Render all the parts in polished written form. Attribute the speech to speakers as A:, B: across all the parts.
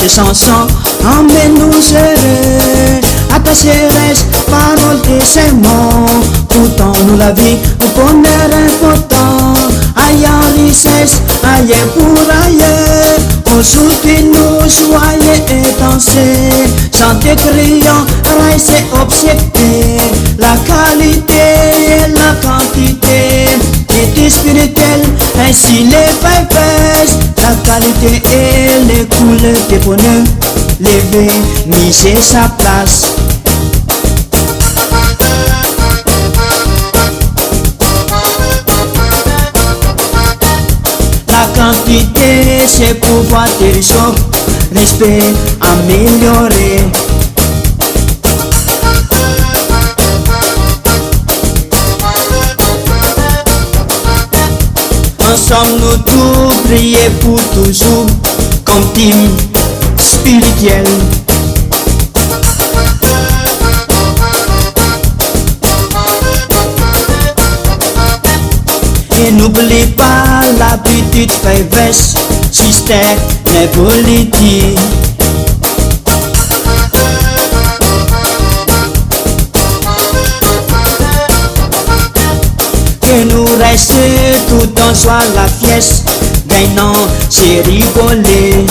A: ces chansons, emmène-nous serrer, attachés reste, paroles et serments. Pourtant nous la vie, au bonheur important, ailleurs richesse, ailleurs pour ailleurs. Aujourd'hui nous soyez et danser, chanter, criant, rester obsédé. La qualité et la quantité est spirituelle, ainsi les vipers. La qualité et les couleurs des bonheurs, lever, miser sa place. La quantité c'est pouvoir des choses, respect, améliorer. Ensemble nous tous prier pour toujours, comme team spirituel. Et n'oublie pas l'habitude perverse, système mais politique. Que nous reste tout en soi la fieste, gagnant c'est rigoler.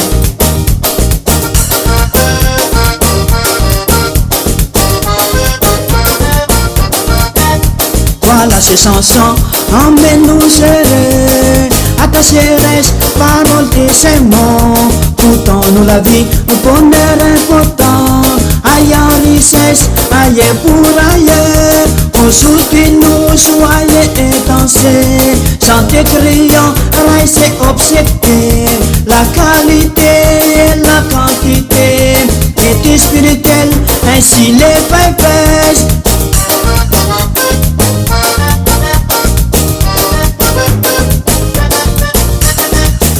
A: Voilà ces chansons, emmène-nous serrer, attachés reste, paroles et serments. Pourtant nous la vie, au bonheur important, ailleurs richesse, ailleurs pour ailleurs. Aujourd'hui nous soyez et danser, chanter, criant, rester obsédé. La qualité et la quantité est spirituelle, ainsi les vipers.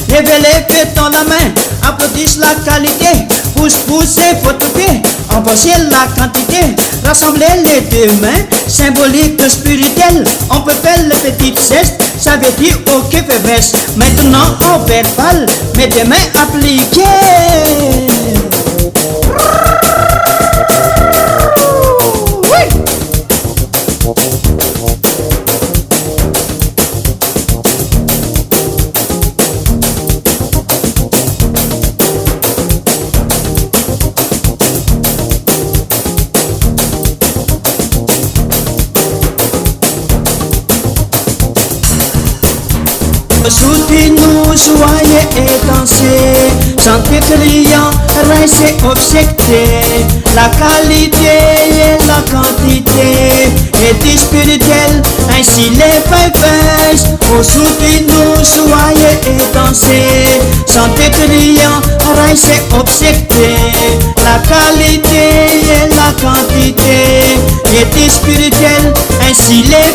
A: Révélez, faites la main, applaudissez la qualité, poussez votre pied, embrassez la quantité, rassemblez les deux mains, symbolique spirituel, on peut faire le petit geste, ça veut dire ok faiblesse. Maintenant on verbal, mais des mains appliquées. Aujourd'hui nous soyez et danser, chanter, criant, rester obsédé. La qualité et la quantité est spirituelle, ainsi les vipers. Aujourd'hui nous soyez et danser, chanter, criant, rester obsédé. La qualité et la quantité est spirituelle, ainsi les